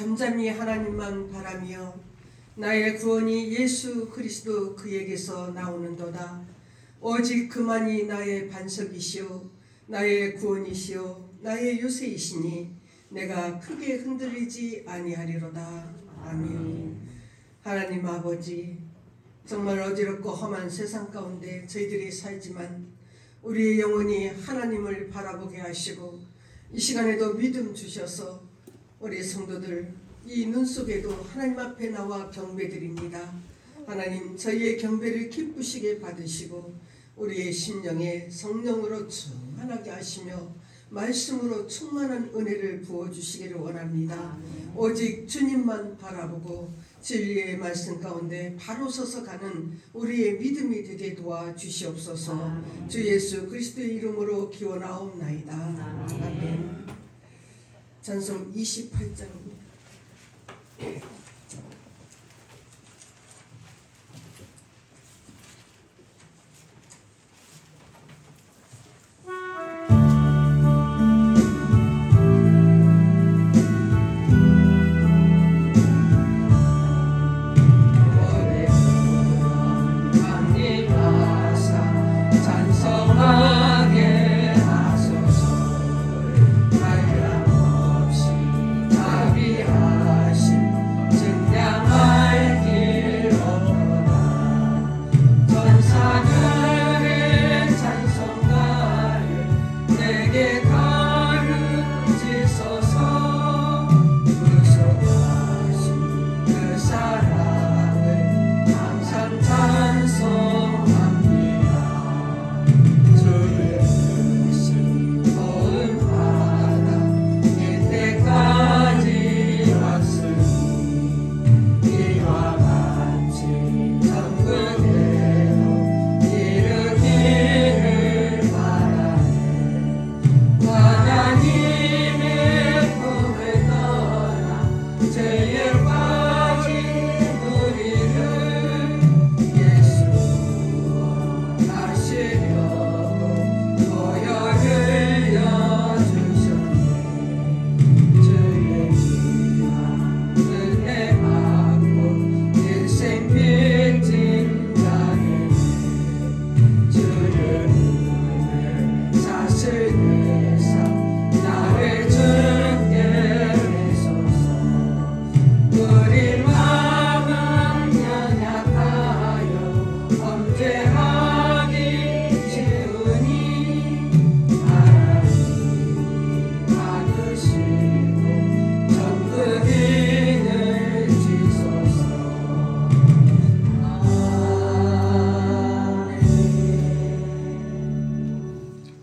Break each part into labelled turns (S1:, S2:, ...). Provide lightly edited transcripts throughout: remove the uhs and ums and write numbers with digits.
S1: 잠잠히 하나님만 바라며 나의 구원이 예수 그리스도 그에게서 나오는도다. 오직 그만이 나의 반석이시오 나의 구원이시오 나의 요새이시니 내가 크게 흔들리지 아니하리로다. 아멘. 하나님 아버지, 정말 어지럽고 험한 세상 가운데 저희들이 살지만 우리의 영혼이 하나님을 바라보게 하시고 이 시간에도 믿음 주셔서 우리 성도들 이 눈 속에도 하나님 앞에 나와 경배드립니다. 하나님, 저희의 경배를 기쁘시게 받으시고 우리의 심령에 성령으로 충만하게 하시며 말씀으로 충만한 은혜를 부어주시기를 원합니다. 오직 주님만 바라보고 진리의 말씀 가운데 바로 서서 가는 우리의 믿음이 되게 도와주시옵소서. 주 예수 그리스도의 이름으로 기원하옵나이다. 아멘. 찬송 28장입니다.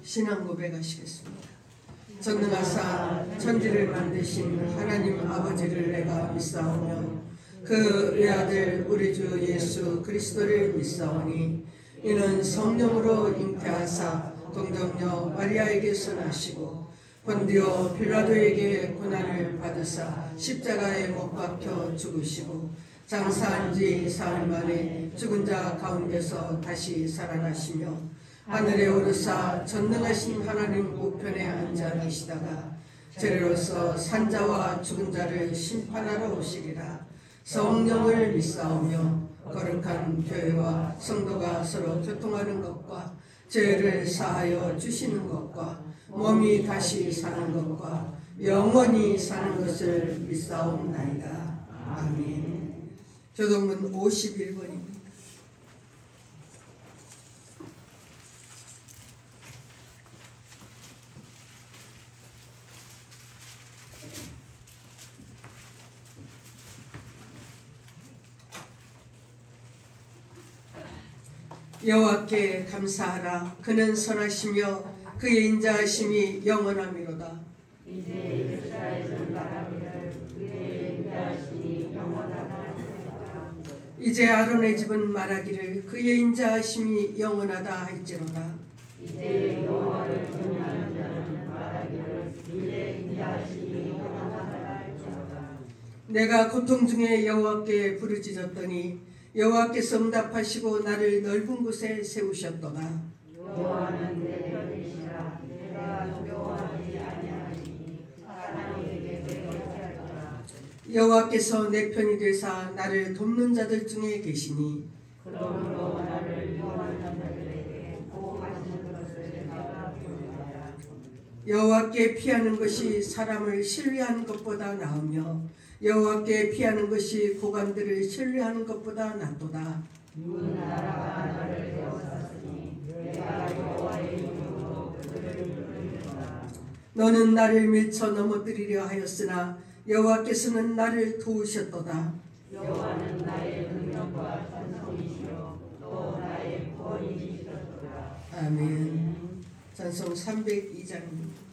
S1: 신앙 고백하시겠습니다. 전능하사 천지를 만드신 하나님 아버지를 내가 믿사오며 그 외아들 우리 주 예수 그리스도를 믿사오니 이는 성령으로 잉태하사 동정녀 마리아에게서 나시고 본디오 빌라도에게 고난을 받으사 십자가에 못 박혀 죽으시고 장사한 지 사흘 만에 죽은 자 가운데서 다시 살아나시며 하늘에 오르사 전능하신 하나님 우편에 앉아 계시다가 저리로서 산자와 죽은 자를 심판하러 오시리라. 성령을 믿사오며 거룩한 교회와 성도가 서로 교통하는 것과 죄를 사하여 주시는 것과 몸이 다시 사는 것과 영원히 사는 것을 믿사옵나이다. 아멘. 교동문 51번입니다. 여호와께 감사하라. 그는 선하시며 그의 인자하심이 영원하미로다.
S2: 이제 이스라엘 전가라비를 그의 인자하심이 영원하다.
S1: 이제 아론의 집은 말하기를 그의 인자하심이 영원하다 할지로다.
S2: 이제 여호와를 경외하는 자는 말하기를 그의 인자하심이 영원하다 할지로다.
S1: 내가 고통 중에 여호와께 부르짖었더니 여호와께서 응답하시고 나를 넓은 곳에 세우셨도다.
S2: 여호와는 내 편이시라. 내가 두려워하지 아니하리니 사람에게 배교하리라.
S1: 여호와께서 내 편이 되사 나를 돕는 자들 중에 계시니
S2: 그러므로 나를 요한 자들에게 보호하시는 것을 내가 보리라.
S1: 여호와께 피하는 것이 사람을 신뢰하는 것보다 나으며 여호와께 피하는 것이 고관들을 신뢰하는 것보다 낫도다.
S2: 그 나라가 나를 되었으니 내가 여호와의 이름으로 그들을 부르리라.
S1: 너는 나를 밀쳐 넘어뜨리려 하였으나 여호와께서는 나를 도우셨도다.
S2: 여호와는 나의 능력과 찬송이시요 또 나의 구원이시로다.
S1: 아멘. 찬송 302장입니다.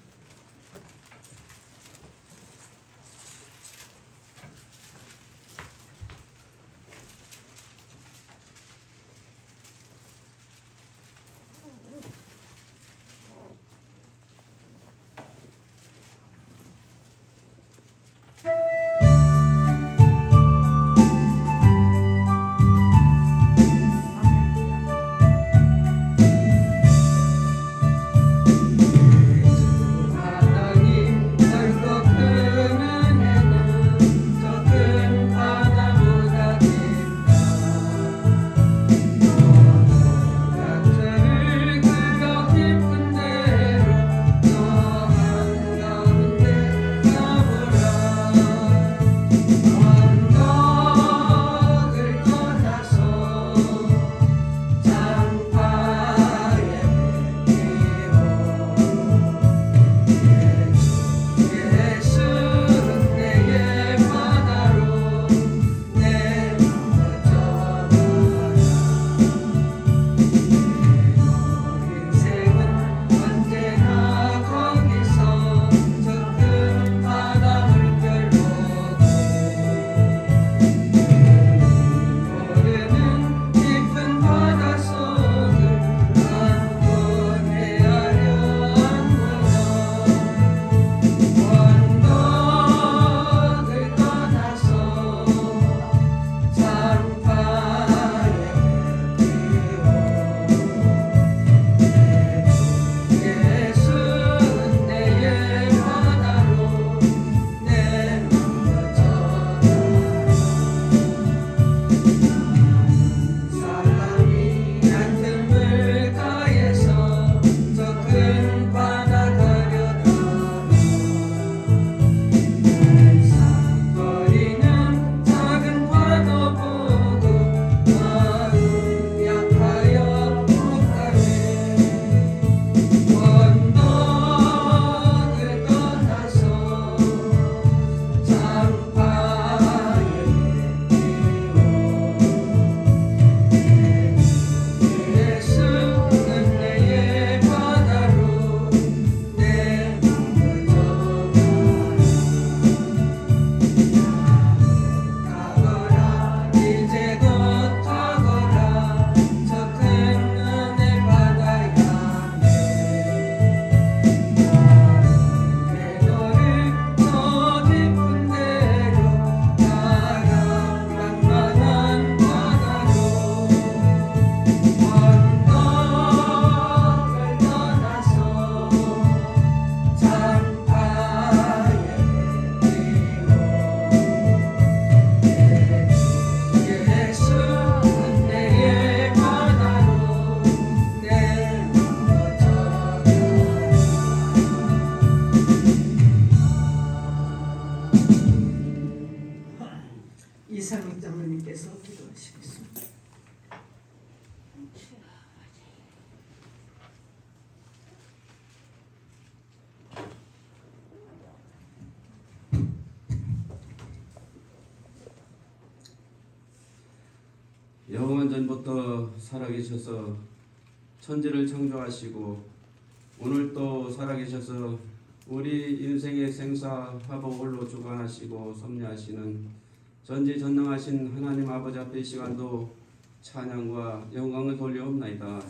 S1: 이상익 장로님께서 기도하시겠습니다.
S3: 영원 전부터 살아계셔서 천지를 창조하시고 오늘 또 살아계셔서 우리 인생의 생사 화복을로 주관하시고 섭리하시는 전지전능하신 하나님 아버지 앞에 이 시간도 찬양과 영광을 돌려옵나이다.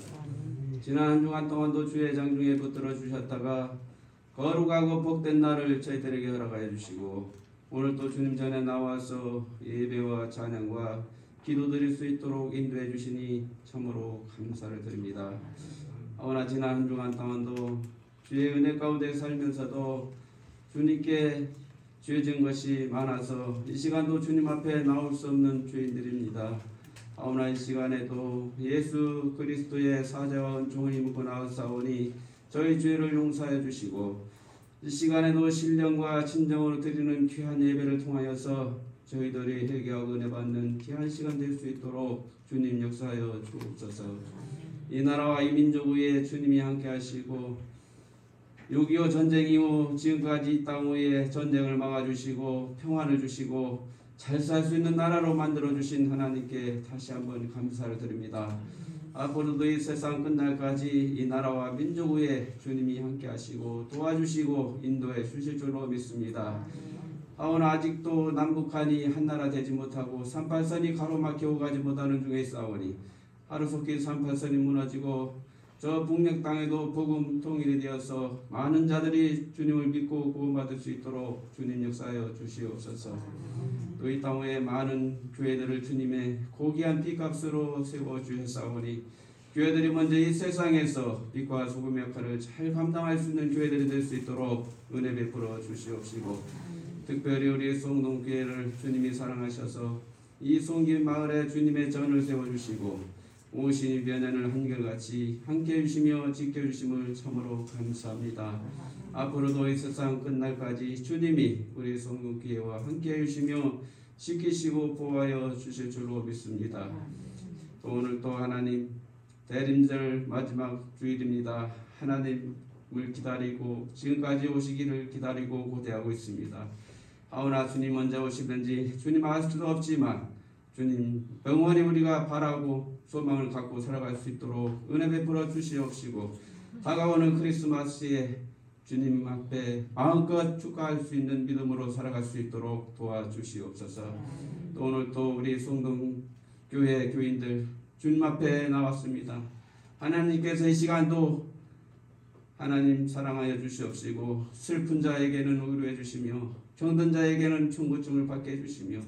S3: 지난 한 주간 동안도 주의 장중에 붙들어 주셨다가 거룩하고 복된 날을 저희들에게 허락하여 주시고 오늘 또 주님 전에 나와서 예배와 찬양과 기도드릴 수 있도록 인도해 주시니 참으로 감사를 드립니다. 오늘 지난 한 주간 동안도 주의 은혜 가운데 살면서도 주님께 죄진 것이 많아서 이 시간도 주님 앞에 나올 수 없는 죄인들입니다. 하오나 이 시간에도 예수 그리스도의 사자와 은총을 입고 나왔사오니 저희 죄를 용서해 주시고 이 시간에도 신령과 진정으로 드리는 귀한 예배를 통하여서 저희들이 회개하고 은혜 받는 귀한 시간 될 수 있도록 주님 역사하여 주옵소서. 이 나라와 이 민족 위에 주님이 함께 하시고 6.25 전쟁 이후 지금까지 이 땅 위에 전쟁을 막아주시고 평안을 주시고 잘 살 수 있는 나라로 만들어주신 하나님께 다시 한번 감사를 드립니다. 앞으로도 이 세상 끝날까지 이 나라와 민족 위에 주님이 함께 하시고 도와주시고 인도해 주실 줄로 믿습니다. 하오나 아직도 남북한이 한나라 되지 못하고 38선이 가로막혀 가지 못하는 중에 있사오니 하루속히 38선이 무너지고 저 북녘 땅에도 복음 통일이 되어서 많은 자들이 주님을 믿고 구원받을 수 있도록 주님 역사하여 주시옵소서. 또 이 땅 위에 많은 교회들을 주님의 고귀한 피값으로 세워주셨사오니 교회들이 먼저 이 세상에서 빛과 소금의 역할을 잘 감당할 수 있는 교회들이 될 수 있도록 은혜 베풀어 주시옵시고 특별히 우리 송동교회를 주님이 사랑하셔서 이 송길 마을에 주님의 전을 세워주시고 오신 변연을 한결같이 함께해 주시며 지켜주심을 참으로 감사합니다. 앞으로도 이 세상 끝날까지 주님이 우리 송동교회와 함께해 주시며 지키시고 보호하여 주실 줄로 믿습니다. 또 오늘 또 하나님 대림절 마지막 주일입니다. 하나님을 기다리고 지금까지 오시기를 기다리고 고대하고 있습니다. 하오나 주님 언제 오시든지 주님 알 수도 없지만 주님 영원히 우리가 바라고 소망을 갖고 살아갈 수 있도록 은혜 베풀어 주시옵시고 다가오는 크리스마스에 주님 앞에 마음껏 축하할 수 있는 믿음으로 살아갈 수 있도록 도와주시옵소서. 또 오늘 또 우리 송동교회 교인들 주님 앞에 나왔습니다. 하나님께서 이 시간도 하나님 사랑하여 주시옵시고 슬픈 자에게는 위로해 주시며 병든 자에게는 충고증을 받게 해주시며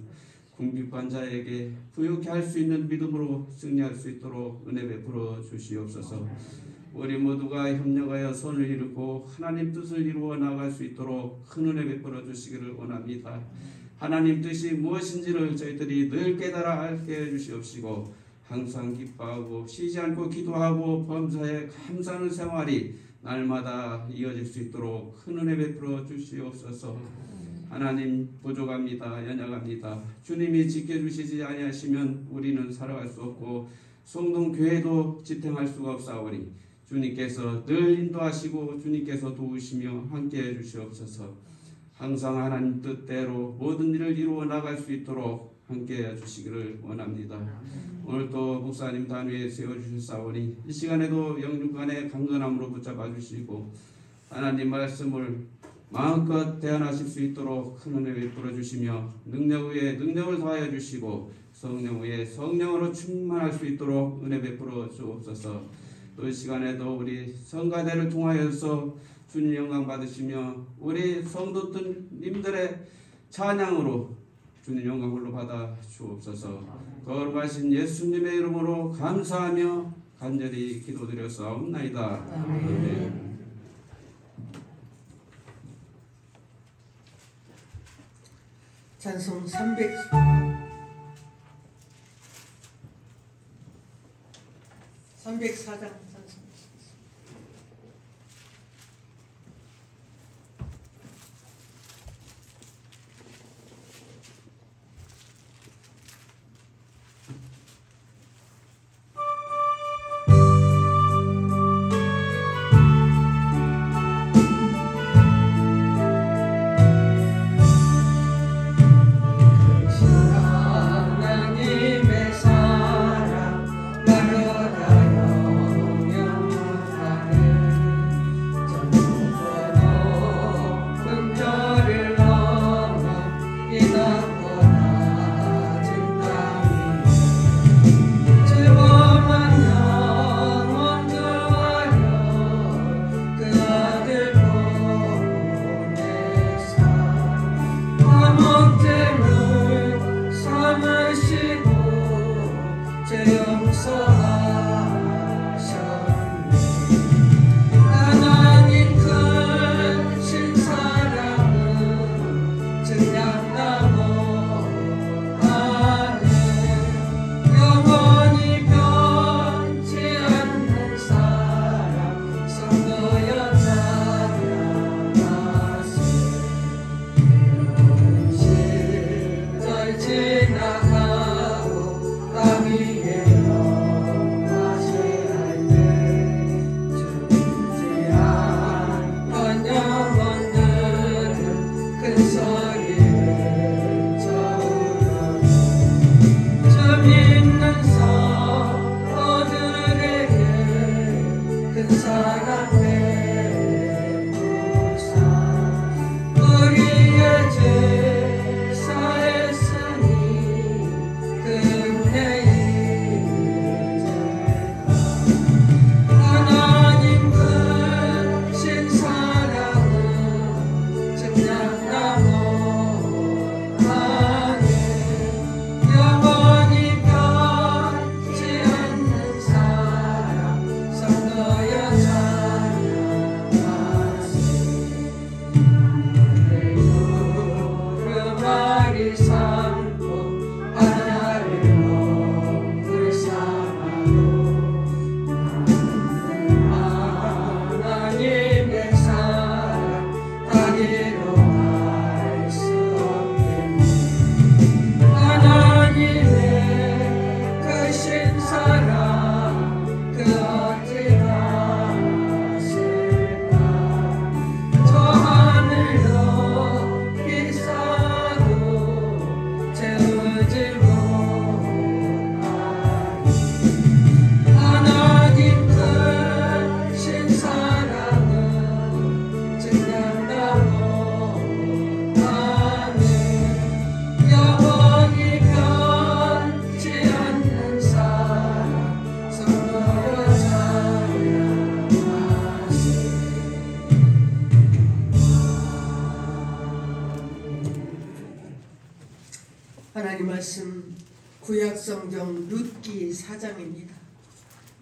S3: 궁핍한 자에게 부유케 할 수 있는 믿음으로 승리할 수 있도록 은혜 베풀어 주시옵소서. 우리 모두가 협력하여 선을 이루고 하나님 뜻을 이루어 나갈 수 있도록 큰 은혜 베풀어 주시기를 원합니다. 하나님 뜻이 무엇인지를 저희들이 늘 깨달아 알게 해주시옵시고 항상 기뻐하고 쉬지 않고 기도하고 범사에 감사하는 생활이 날마다 이어질 수 있도록 큰 은혜 베풀어 주시옵소서. 하나님 부족합니다. 연약합니다. 주님이 지켜주시지 아니하시면 우리는 살아갈 수 없고 송동교회도 지탱할 수가 없사오니 주님께서 늘 인도하시고 주님께서 도우시며 함께해 주시옵소서. 항상 하나님 뜻대로 모든 일을 이루어 나갈 수 있도록 함께해 주시기를 원합니다. 오늘 또 목사님 단위에 세워주셨사오니 이 시간에도 영육간의 강건함으로 붙잡아 주시고 하나님 말씀을 마음껏 대안하실 수 있도록 큰 은혜 베풀어 주시며 능력 위에 능력을 더하여 주시고 성령 위에 성령으로 충만할 수 있도록 은혜 베풀어 주옵소서. 또 이 시간에도 우리 성가대를 통하여서 주님 영광 받으시며 우리 성도님들의 찬양으로 주님 영광 홀로 받아 주옵소서. 거룩하신 예수님의 이름으로 감사하며 간절히 기도드렸사옵나이다. 아멘.
S1: 찬송 304장 찬송.
S2: 하나님의 사랑 하나님 큰 신사랑은
S1: 말씀 구약 성경 룻기 4장입니다.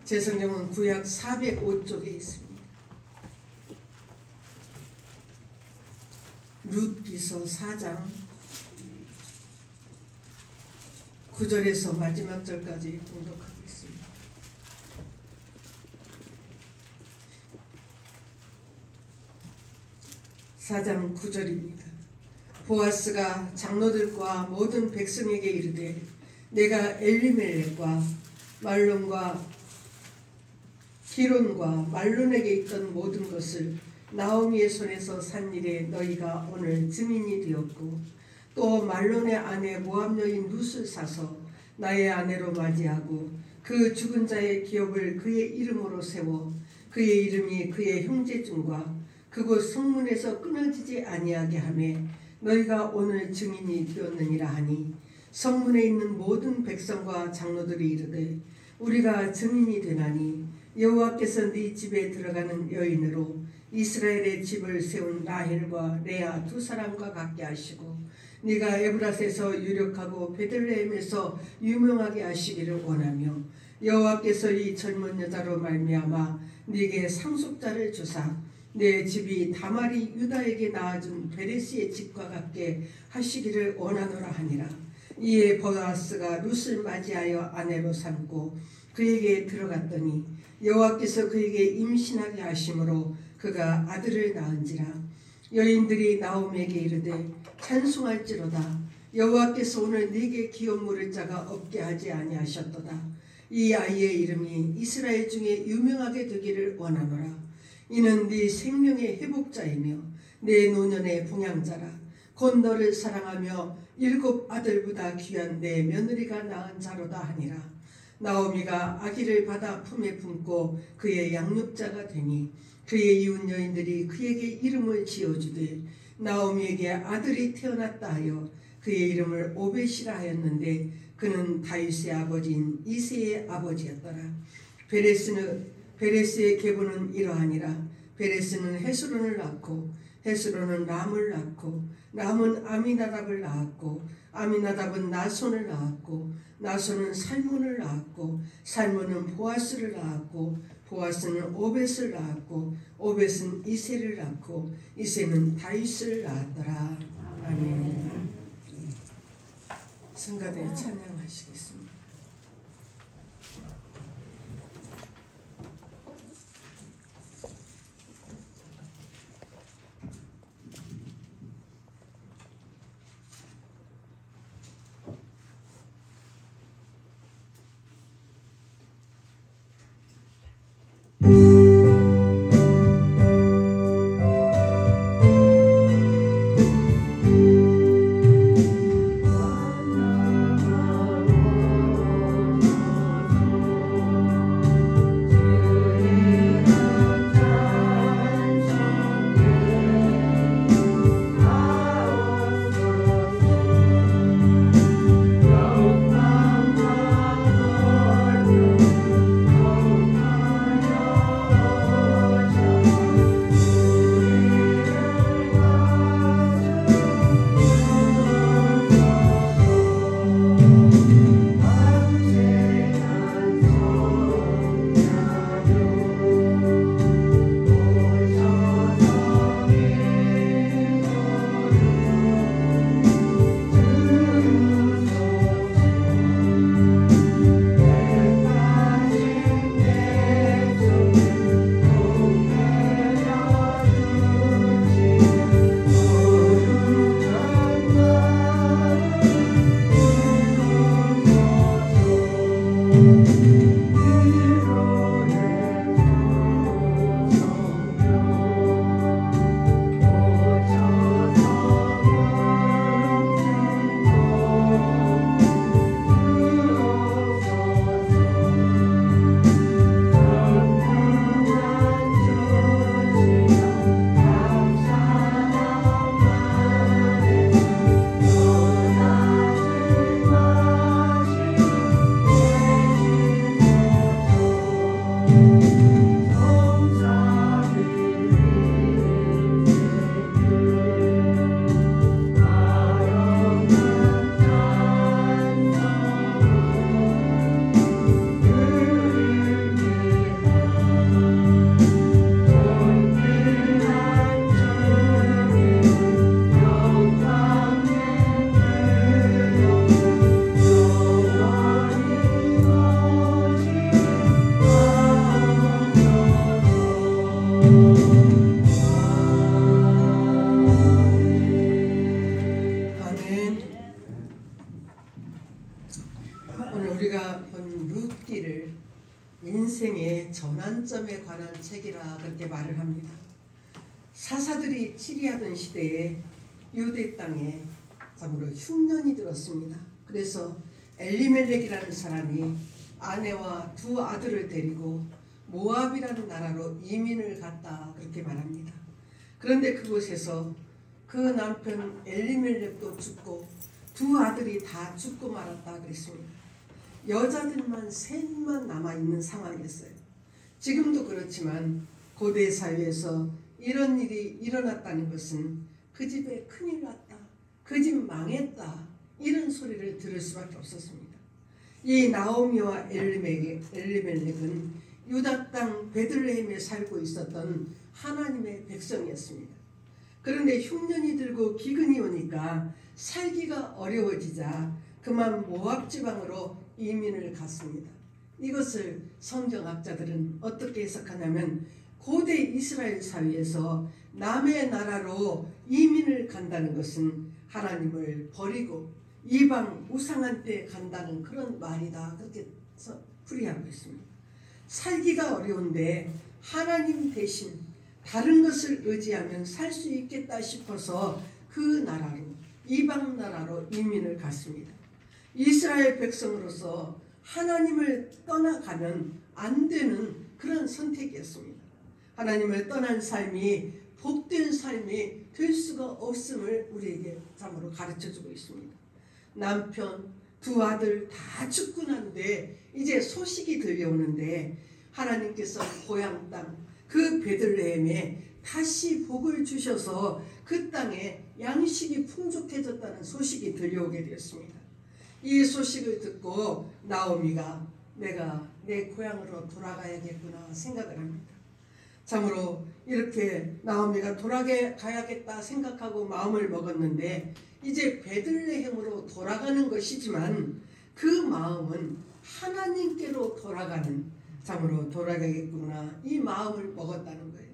S1: 제 성경은 구약 405쪽에 있습니다. 룻기서 4장 9절에서 마지막 절까지 봉독하겠습니다. (4장 9절입니다) 보아스가 장로들과 모든 백성에게 이르되 내가 엘리멜렉과 말론과 기론과 말론에게 있던 모든 것을 나오미의 손에서 산 일에 너희가 오늘 증인이 되었고 또 말론의 아내 모압 여인 룻을 사서 나의 아내로 맞이하고 그 죽은 자의 기업을 그의 이름으로 세워 그의 이름이 그의 형제 중과 그곳 성문에서 끊어지지 아니하게 하며 너희가 오늘 증인이 되었느니라 하니 성문에 있는 모든 백성과 장로들이 이르되 우리가 증인이 되나니 여호와께서 네 집에 들어가는 여인으로 이스라엘의 집을 세운 라헬과 레아 두 사람과 같게 하시고 네가 에브라스에서 유력하고 베들레헴에서 유명하게 하시기를 원하며 여호와께서 이 젊은 여자로 말미암아 네게 상속자를 주사 내 집이 다말이 유다에게 낳아준 베레스의 집과 같게 하시기를 원하노라 하니라. 이에 보아스가 룻을 맞이하여 아내로 삼고 그에게 들어갔더니 여호와께서 그에게 임신하게 하심으로 그가 아들을 낳은지라. 여인들이 나오미에게 이르되 찬송할지로다. 여호와께서 오늘 네게 기업 물을 자가 없게 하지 아니하셨도다. 이 아이의 이름이 이스라엘 중에 유명하게 되기를 원하노라. 이는 네 생명의 회복자이며 내 노년의 봉양자라. 곧 너를 사랑하며 7 아들보다 귀한 내 며느리가 낳은 자로다 하니라. 나오미가 아기를 받아 품에 품고 그의 양육자가 되니 그의 이웃 여인들이 그에게 이름을 지어주되 나오미에게 아들이 태어났다 하여 그의 이름을 오벳이라 하였는데 그는 다윗의 아버지인 이새의 아버지였더라. 베레스의 계보는 이러하니라. 베레스는 헤스론을 낳고 헤스론은 람을 낳고 람은 아미나답을 낳았고 아미나답은 나손을 낳았고 나손은 살몬을 낳았고 살몬은 보아스를 낳았고 보아스는 오벳을 낳았고 오벳은 이새를 낳고 이새는 다윗을 낳았더라. 아멘. 성가대 찬양하시겠습니다. 인생의 전환점에 관한 책이라 그렇게 말을 합니다. 사사들이 치리하던 시대에 유대 땅에 참으로 흉년이 들었습니다. 그래서 엘리멜렉이라는 사람이 아내와 두 아들을 데리고 모압이라는 나라로 이민을 갔다 그렇게 말합니다. 그런데 그곳에서 그 남편 엘리멜렉도 죽고 두 아들이 다 죽고 말았다 그랬습니다. 여자들만 셋만 남아있는 상황이었어요. 지금도 그렇지만 고대 사회에서 이런 일이 일어났다는 것은 그 집에 큰일 났다, 그 집 망했다, 이런 소리를 들을 수밖에 없었습니다. 이 나오미와 엘리멜렉은 유다 땅 베들레헴에 살고 있었던 하나님의 백성이었습니다. 그런데 흉년이 들고 기근이 오니까 살기가 어려워지자 그만 모압 지방으로 이민을 갔습니다. 이것을 성경학자들은 어떻게 해석하냐면 고대 이스라엘 사회에서 남의 나라로 이민을 간다는 것은 하나님을 버리고 이방 우상한테 간다는 그런 말이다, 그렇게 풀이하고 있습니다. 살기가 어려운데 하나님 대신 다른 것을 의지하면 살 수 있겠다 싶어서 그 나라로, 이방 나라로 이민을 갔습니다. 이스라엘 백성으로서 하나님을 떠나가면 안 되는 그런 선택이었습니다. 하나님을 떠난 삶이 복된 삶이 될 수가 없음을 우리에게 참으로 가르쳐주고 있습니다. 남편, 두 아들 다 죽고 난데 이제 소식이 들려오는데 하나님께서 고향 땅 그 베들레헴에 다시 복을 주셔서 그 땅에 양식이 풍족해졌다는 소식이 들려오게 되었습니다. 이 소식을 듣고 나오미가 내가 내 고향으로 돌아가야겠구나 생각을 합니다. 참으로 이렇게 나오미가 돌아가야겠다 생각하고 마음을 먹었는데 이제 베들레헴으로 돌아가는 것이지만 그 마음은 하나님께로 돌아가는, 참으로 돌아가겠구나 이 마음을 먹었다는 거예요.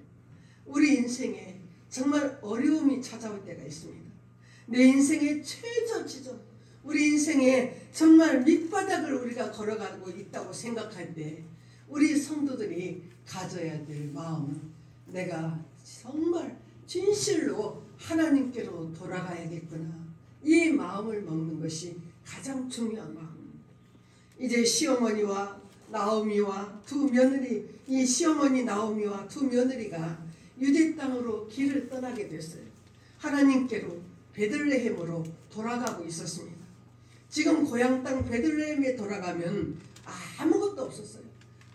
S1: 우리 인생에 정말 어려움이 찾아올 때가 있습니다. 내 인생의 최저 지점, 우리 인생에 정말 밑바닥을 우리가 걸어가고 있다고 생각할 때 우리 성도들이 가져야 될 마음은 내가 정말 진실로 하나님께로 돌아가야겠구나, 이 마음을 먹는 것이 가장 중요한 마음입니다. 이제 시어머니와 나오미와 두 며느리, 이 시어머니 나오미와 두 며느리가 유대 땅으로 길을 떠나게 됐어요. 하나님께로 베들레헴으로 돌아가고 있었습니다. 지금 고향 땅 베들레헴에 돌아가면 아무것도 없었어요.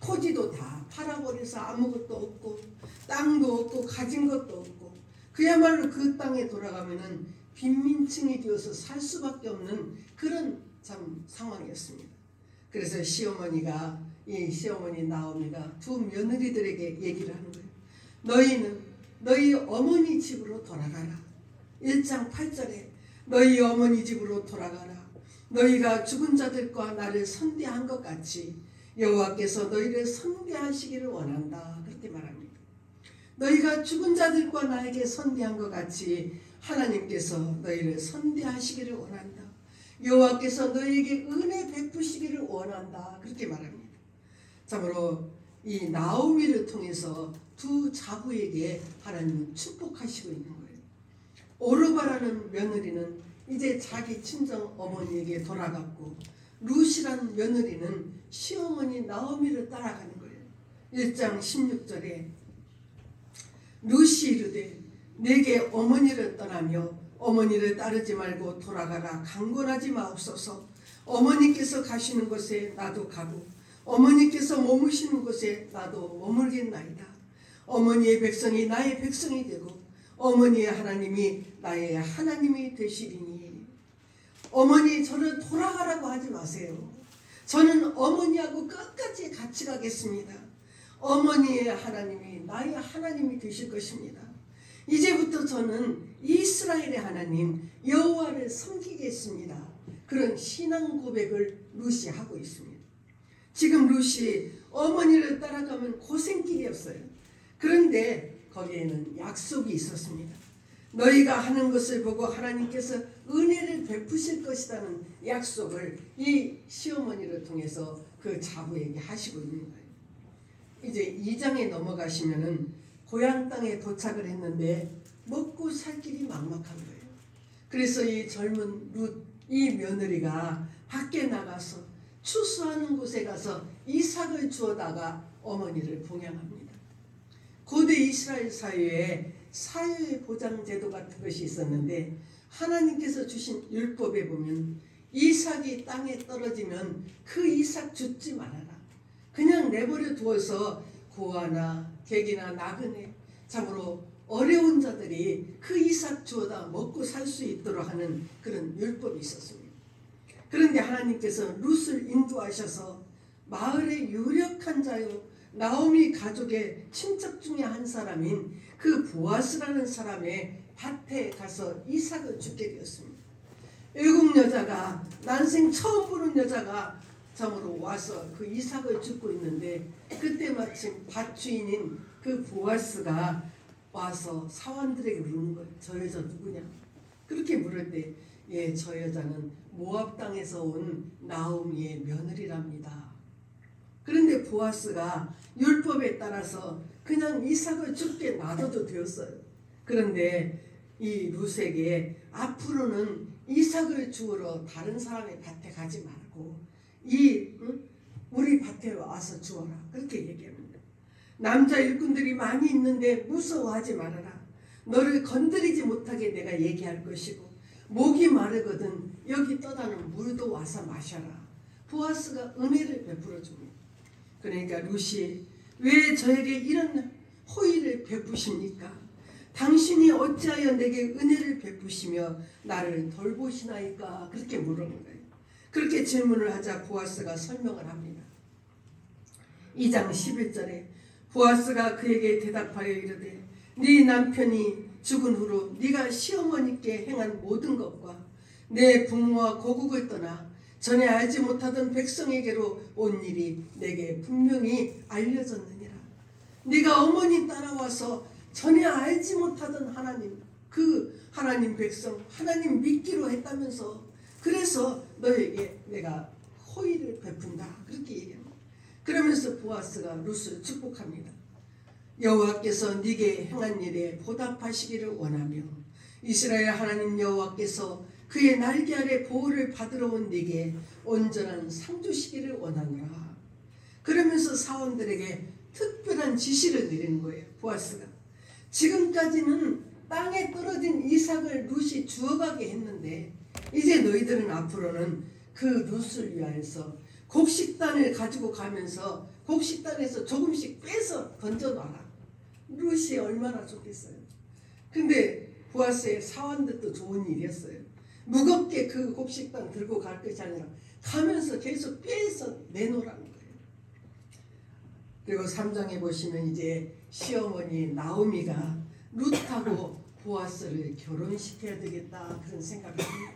S1: 토지도 다 팔아버려서 아무것도 없고 땅도 없고 가진 것도 없고 그야말로 그 땅에 돌아가면은 빈민층이 되어서 살 수밖에 없는 그런 참 상황이었습니다. 그래서 이 시어머니 나오미가 두 며느리들에게 얘기를 하는 거예요. 너희는 너희 어머니 집으로 돌아가라. 1장 8절에 너희 어머니 집으로 돌아가라. 너희가 죽은 자들과 나를 선대한 것 같이 여호와께서 너희를 선대하시기를 원한다, 그렇게 말합니다. 너희가 죽은 자들과 나에게 선대한 것 같이 하나님께서 너희를 선대하시기를 원한다. 여호와께서 너희에게 은혜 베푸시기를 원한다, 그렇게 말합니다. 참으로 이 나오미를 통해서 두 자부에게 하나님은 축복하시고 있는 거예요. 오르바라는 며느리는 이제 자기 친정 어머니에게 돌아갔고 룻이라는 며느리는 시어머니 나오미를 따라가는 거예요. 1장 16절에 룻이 이르되 내게 어머니를 떠나며 어머니를 따르지 말고 돌아가라. 강권하지 마옵소서. 어머니께서 가시는 곳에 나도 가고 어머니께서 머무시는 곳에 나도 머물겠나이다. 어머니의 백성이 나의 백성이 되고 어머니의 하나님이 나의 하나님이 되시리니. 어머니, 저를 돌아가라고 하지 마세요. 저는 어머니하고 끝까지 같이 가겠습니다. 어머니의 하나님이 나의 하나님이 되실 것입니다. 이제부터 저는 이스라엘의 하나님 여호와를 섬기겠습니다. 그런 신앙 고백을 룻이 하고 있습니다. 지금 룻이 어머니를 따라가면 고생길이었어요. 그런데 거기에는 약속이 있었습니다. 너희가 하는 것을 보고 하나님께서 은혜를 베푸실 것이라는 약속을 이 시어머니를 통해서 그 자부에게 하시고 있는 거예요. 이제 2장에 넘어가시면은 고향 땅에 도착을 했는데 먹고 살 길이 막막한 거예요. 그래서 이 젊은 룻, 이 며느리가 밖에 나가서 추수하는 곳에 가서 이삭을 주워다가 어머니를 봉양합니다. 고대 이스라엘 사회에 사회보장제도 같은 것이 있었는데 하나님께서 주신 율법에 보면 이삭이 땅에 떨어지면 그 이삭 줍지 말아라. 그냥 내버려 두어서 고아나 객이나 나그네 참으로 어려운 자들이 그 이삭 주어다 먹고 살 수 있도록 하는 그런 율법이 있었습니다. 그런데 하나님께서 룻을 인도하셔서 마을의 유력한 자요 나오미 가족의 친척 중에 한 사람인 그 보아스라는 사람의 밭에 가서 이삭을 죽게 되었습니다. 외국 여자가 난생 처음 보는 여자가 참으로 와서 그 이삭을 줍고 있는데 그때 마침 밭 주인인 그 보아스가 와서 사원들에게 묻는 거예요. 저 여자 누구냐? 그렇게 물을 때 예, 저 여자는 모압 땅에서 온 나오미의 며느리랍니다. 그런데 보아스가 율법에 따라서 그냥 이삭을 죽게 놔둬도 되었어요. 그런데 이 룻에게 앞으로는 이삭을 주우러 다른 사람의 밭에 가지 말고 우리 밭에 와서 주어라. 그렇게 얘기합니다. 남자 일꾼들이 많이 있는데 무서워하지 말아라. 너를 건드리지 못하게 내가 얘기할 것이고 목이 마르거든 여기 떠다는 물도 와서 마셔라. 보아스가 은혜를 베풀어 줍니다. 그러니까 룻이 왜 저에게 이런 호의를 베푸십니까? 당신이 어찌하여 내게 은혜를 베푸시며 나를 돌보시나이까? 그렇게 물은 거예요. 그렇게 질문을 하자 보아스가 설명을 합니다. 2장 11절에 보아스가 그에게 대답하여 이르되 네 남편이 죽은 후로 네가 시어머니께 행한 모든 것과 내 부모와 고국을 떠나 전에 알지 못하던 백성에게로 온 일이 내게 분명히 알려졌느니라. 네가 어머니 따라와서 전에 알지 못하던 하나님, 그 하나님 백성, 하나님 믿기로 했다면서 그래서 너에게 내가 호의를 베푼다. 그렇게 얘기합니다. 그러면서 보아스가 룻을 축복합니다. 여호와께서 네게 행한 일에 보답하시기를 원하며 이스라엘 하나님 여호와께서 그의 날개 아래 보호를 받으러 온 네게 온전한 상 주시기를 원하노라. 그러면서 사원들에게 특별한 지시를 내리는 거예요. 보아스가 지금까지는 땅에 떨어진 이삭을 룻이 주워가게 했는데 이제 너희들은 앞으로는 그 룻을 위하여서 곡식단을 가지고 가면서 곡식단에서 조금씩 빼서 던져놔라. 룻이 얼마나 좋겠어요. 근데 보아스의 사원들도 좋은 일이었어요. 무겁게 그 곡식단 들고 갈 것이 아니라 가면서 계속 빼서 내놓으라는 거예요. 그리고 3장에 보시면 이제 시어머니 나오미가 룻하고 보아스를 결혼시켜야 되겠다 그런 생각을 합니다.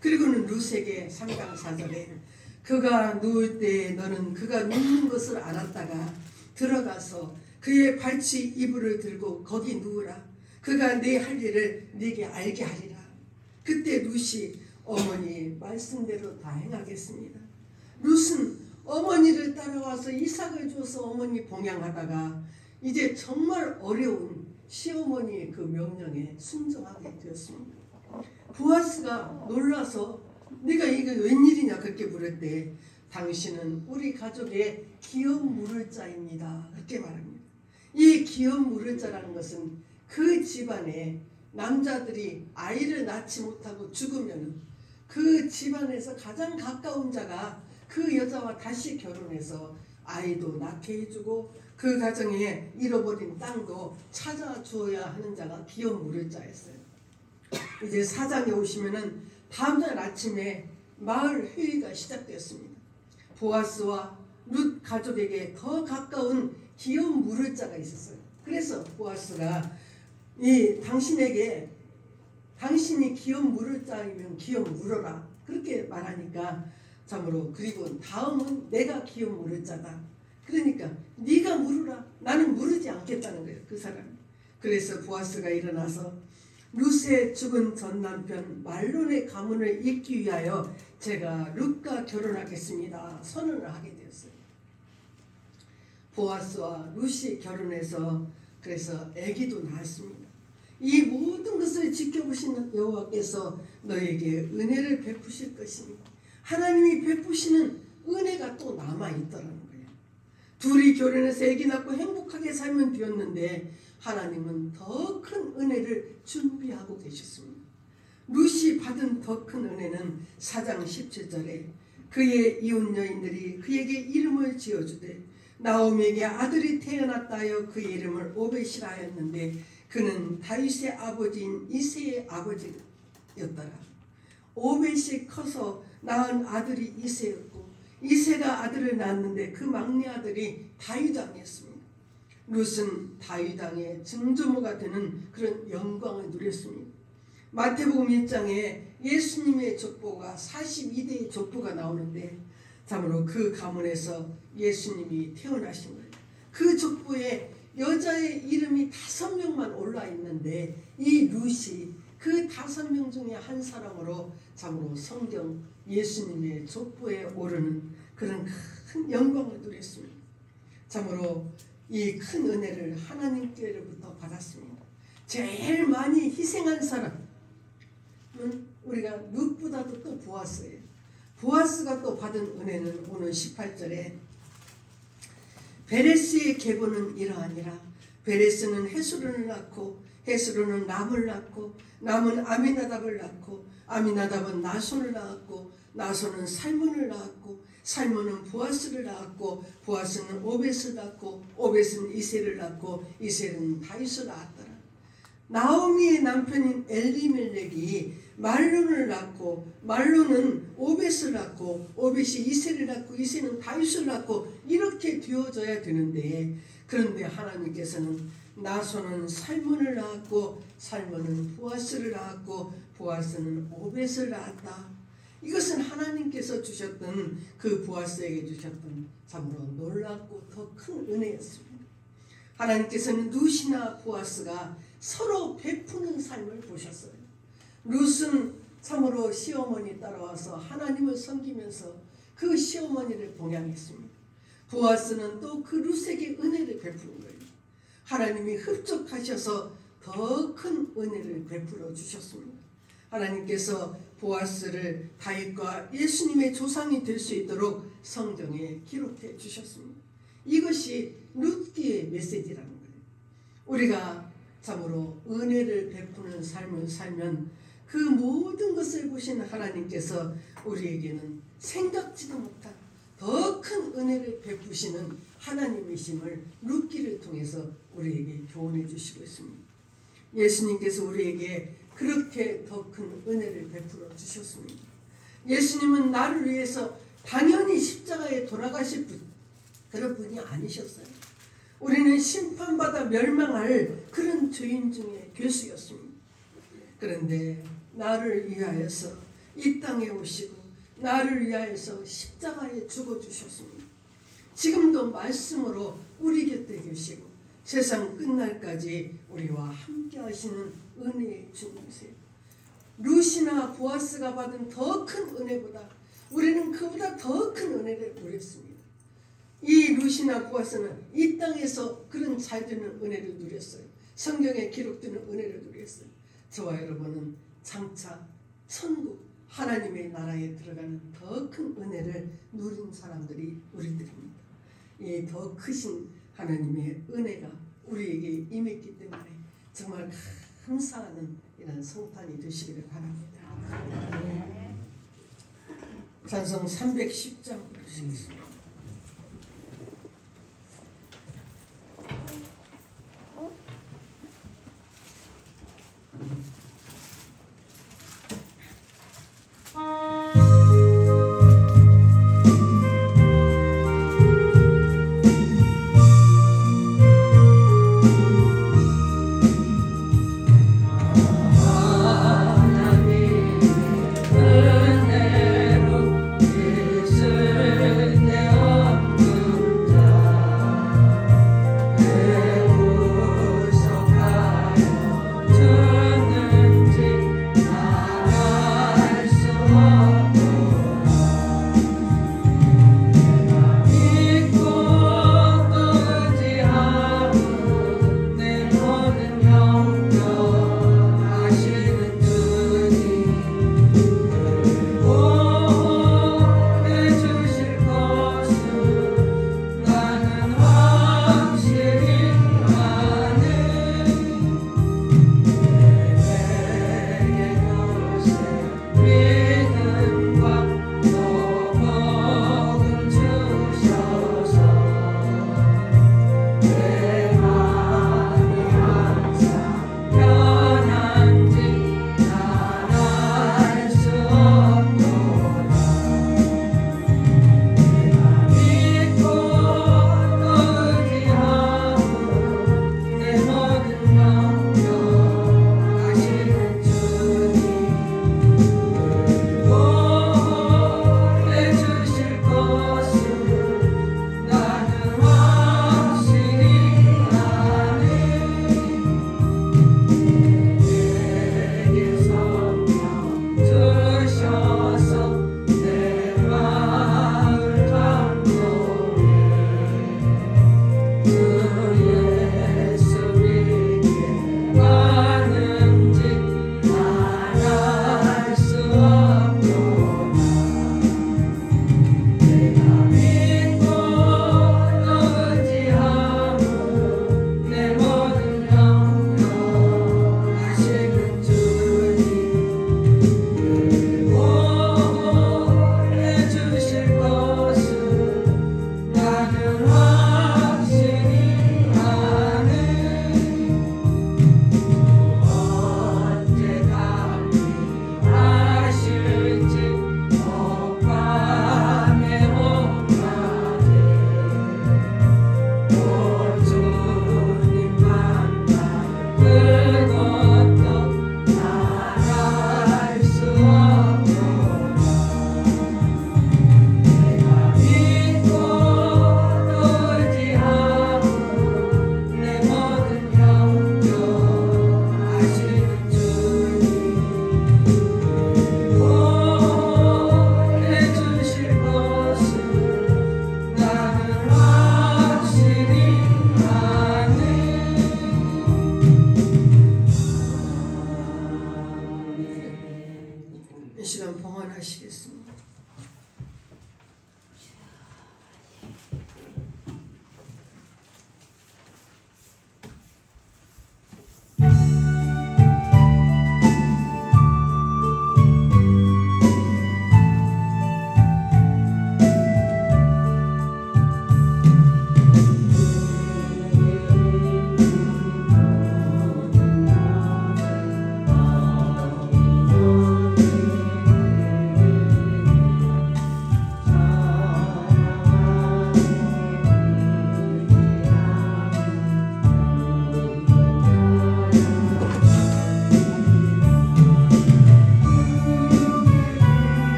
S1: 그리고는 룻에게 3장 4절에 그가 누울 때 너는 그가 눕는 것을 알았다가 들어가서 그의 발치 이불을 들고 거기 누우라. 그가 내 할 일을 네게 알게 하리라. 그때 룻이 어머니 말씀대로 다 행하겠습니다. 룻은 어머니를 따라와서 이삭을 줘서 어머니 봉양하다가 이제 정말 어려운 시어머니의 그 명령에 순종하게 되었습니다. 보아스가 놀라서 네가 이거 웬일이냐 그렇게 물을 때 당신은 우리 가족의 기업 물을 자입니다. 그렇게 말합니다. 이 기업 물을 자라는 것은 그 집안에 남자들이 아이를 낳지 못하고 죽으면 그 집안에서 가장 가까운 자가 그 여자와 다시 결혼해서 아이도 낳게 해주고 그 가정에 잃어버린 땅도 찾아주어야 하는 자가 기업 물을 자였어요. 이제 4장에 오시면은 다음날 아침에 마을 회의가 시작되었습니다. 보아스와 룻 가족에게 더 가까운 기업 물을 자가 있었어요. 그래서 보아스가 당신에게 당신이 기업 물을 자이면 기업 물어라 그렇게 말하니까 참으로 그리고 다음은 내가 기업 물을 자다. 그러니까 네가 물으라. 나는 물으지 않겠다는 거예요. 그 사람이. 그래서 보아스가 일어나서 룻의 죽은 전 남편 말론의 가문을 잇기 위하여 제가 룻과 결혼하겠습니다. 선언을 하게 되었어요. 보아스와 루시 결혼해서 그래서 아기도 낳았습니다. 이 모든 것을 지켜보시는 여호와께서 너에게 은혜를 베푸실 것이니 하나님이 베푸시는 은혜가 또 남아있더라는 거예요. 둘이 결혼해서 아기 낳고 행복하게 살면 되었는데 하나님은 더 큰 은혜를 준비하고 계셨습니다. 루시 받은 더 큰 은혜는 4장 17절에 그의 이웃 여인들이 그에게 이름을 지어주되 나오미에게 아들이 태어났다 하여 그의 이름을 오벳이라 하였는데 그는 다윗의 아버지인 이새의 아버지였더라. 오벳이 커서 낳은 아들이 이새였고 이새가 아들을 낳았는데 그 막내 아들이 다윗 왕이었습니다. 룻은 다윗 왕의 증조모가 되는 그런 영광을 누렸습니다. 마태복음 1장에 예수님의 족보가 42대의 족보가 나오는데 참으로 그 가문에서 예수님이 태어나신 거예요. 그 족보에 여자의 이름이 5명만 올라 있는데 이 룻이 그 5명 중에 한 사람으로 참으로 성경 예수님의 족보에 오르는 그런 큰 영광을 누렸습니다. 참으로 이 큰 은혜를 하나님께로부터 받았습니다. 제일 많이 희생한 사람은 우리가 룻보다도 또 보아스예요. 보아스가 또 받은 은혜는 오늘 18절에 베레스의 계보는 이러하니라. 베레스는 헤스론을 낳고 헤스론은 람을 낳고 람은 아미나답을 낳고 아미나답은 나손을 낳았고 나손은 살몬을 낳았고 살몬은 보아스를 낳았고 보아스는 오벳을 낳고 오벳은 이새를 낳고 이새는 다윗을 낳았더라. 나오미의 남편인 엘리멜렉이 말론을 낳고 말론은 오벳을 낳고 오벳이 이새를 낳고 이새는 다윗을 낳고 이렇게 되어져야 되는데 그런데 하나님께서는 나손은 살몬을 낳았고 살몬은 보아스를 낳았고 보아스는 오벳을 낳았다. 이것은 하나님께서 주셨던 그 보아스에게 주셨던 참으로 놀랍고 더 큰 은혜였습니다. 하나님께서는 룻이나 보아스가 서로 베푸는 삶을 보셨어요. 룻은 참으로 시어머니 따라와서 하나님을 섬기면서 그 시어머니를 봉양했습니다. 보아스는 또 그 룻에게 은혜를 베푸는 거예요. 하나님이 흡족하셔서 더 큰 은혜를 베풀어 주셨습니다. 하나님께서 보아스를 다윗과 예수님의 조상이 될 수 있도록 성경에 기록해 주셨습니다. 이것이 룻기의 메시지라는 거예요. 우리가 참으로 은혜를 베푸는 삶을 살면 그 모든 것을 보시는 하나님께서 우리에게는 생각지도 못한 더 큰 은혜를 베푸시는 하나님이심을 룻기를 통해서 우리에게 교훈해 주시고 있습니다. 예수님께서 우리에게 그렇게 더 큰 은혜를 베풀어 주셨습니다. 예수님은 나를 위해서 당연히 십자가에 돌아가실 그런 분이 아니셨어요. 우리는 심판받아 멸망할 그런 죄인 중에 괴수였습니다. 그런데 나를 위하여서 이 땅에 오시고 나를 위하여서 십자가에 죽어주셨습니다. 지금도 말씀으로 우리 곁에 계시고 세상 끝날까지 우리와 함께 하시는 은혜의 주님이세요. 룻이나 보아스가 받은 더 큰 은혜보다 우리는 그보다 더 큰 은혜를 누렸습니다. 이 룻이나 보아스는 이 땅에서 그런 잘 되는 은혜를 누렸어요. 성경에 기록되는 은혜를 누렸어요. 저와 여러분은 장차 천국 하나님의 나라에 들어가는 더 큰 은혜를 누린 사람들이 우리들입니다. 이 더 크신 하나님의 은혜가 우리에게 임했기 때문에 정말 감사하는 이런 성탄이 되시기를 바랍니다. 찬송 310장 부르시겠습니다.
S2: 은혜로 예수를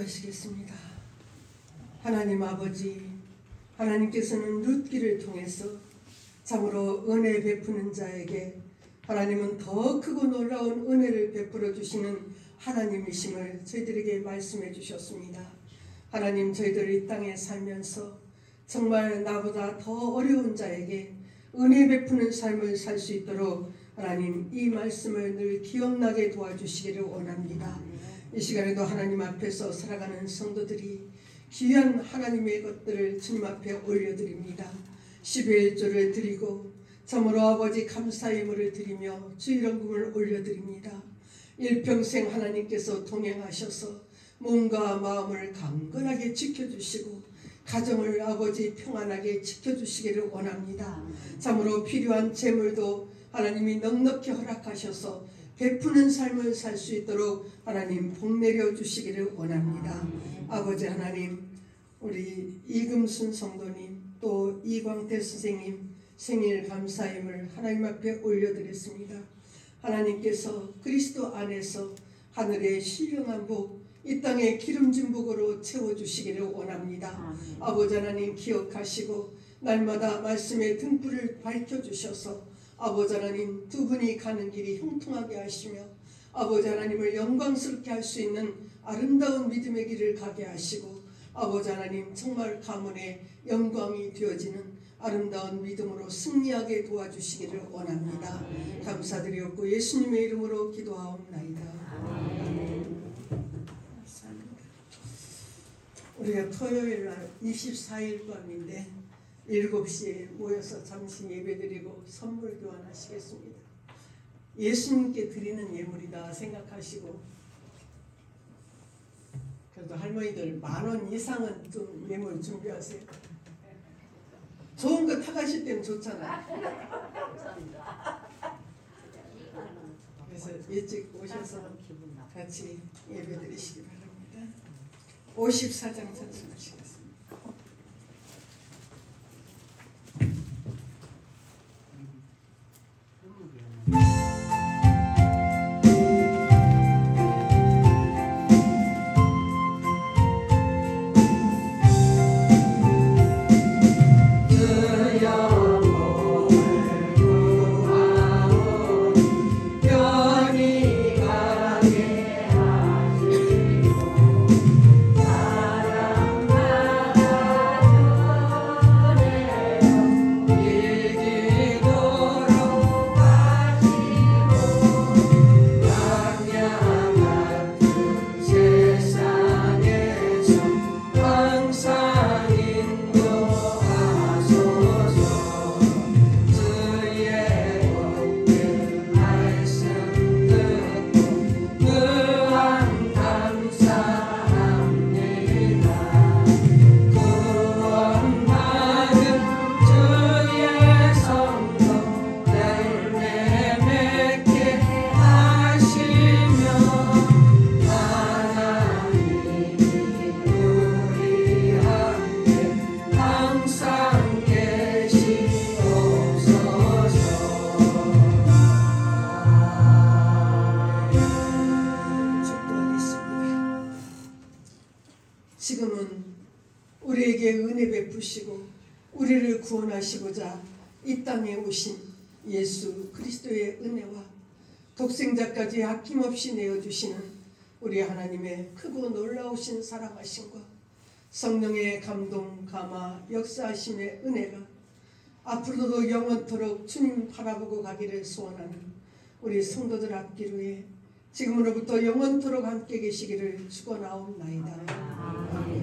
S1: 기도하시겠습니다. 하나님 아버지, 하나님께서는 룻기를 통해서 참으로 은혜 베푸는 자에게 하나님은 더 크고 놀라운 은혜를 베풀어 주시는 하나님이심을 저희들에게 말씀해 주셨습니다. 하나님, 저희들 이 땅에 살면서 정말 나보다 더 어려운 자에게 은혜 베푸는 삶을 살 수 있도록 하나님 이 말씀을 늘 기억나게 도와주시기를 원합니다. 이 시간에도 하나님 앞에서 살아가는 성도들이 귀한 하나님의 것들을 주님 앞에 올려드립니다. 11조를 드리고 참으로 아버지 감사의 예물을 드리며 주일원금을 올려드립니다. 일평생 하나님께서 동행하셔서 몸과 마음을 강건하게 지켜주시고 가정을 아버지 평안하게 지켜주시기를 원합니다. 참으로 필요한 재물도 하나님이 넉넉히 허락하셔서 베푸는 삶을 살 수 있도록 하나님 복내려 주시기를 원합니다. 아버지 하나님, 우리 이금순 성도님 또 이광태 선생님 생일 감사임을 하나님 앞에 올려드렸습니다. 하나님께서 그리스도 안에서 하늘의 신령한 복, 이 땅의 기름진 복으로 채워주시기를 원합니다. 아버지 하나님 기억하시고 날마다 말씀의 등불을 밝혀주셔서 아버지 하나님 두 분이 가는 길이 형통하게 하시며 아버지 하나님을 영광스럽게 할 수 있는 아름다운 믿음의 길을 가게 하시고 아버지 하나님 정말 가문의 영광이 되어지는 아름다운 믿음으로 승리하게 도와주시기를 원합니다. 감사드리옵고 예수님의 이름으로 기도하옵나이다. 우리가 토요일날 24일 밤인데 7시에 모여서 잠시 예배드리고 선물 교환하시겠습니다. 예수님께 드리는 예물이다 생각하시고, 그래도 할머니들 10,000원 이상은 좀 예물 준비하세요. 좋은 거 타가실 때는 좋잖아요. 그래서 일찍 오셔서 같이 예배드리시기 바랍니다. 54장 찬송하시겠습니다. 지금은 우리에게 은혜 베푸시고 우리를 구원하시고자 이 땅에 오신 예수 그리스도의 은혜와 독생자까지 아낌없이 내어주시는 우리 하나님의 크고 놀라우신 사랑하심과 성령의 감동, 감화, 역사하심의 은혜가 앞으로도 영원토록 주님 바라보고 가기를 소원하는 우리 성도들 앞길 위에 지금으로부터 영원토록 함께 계시기를 축원하옵나이다.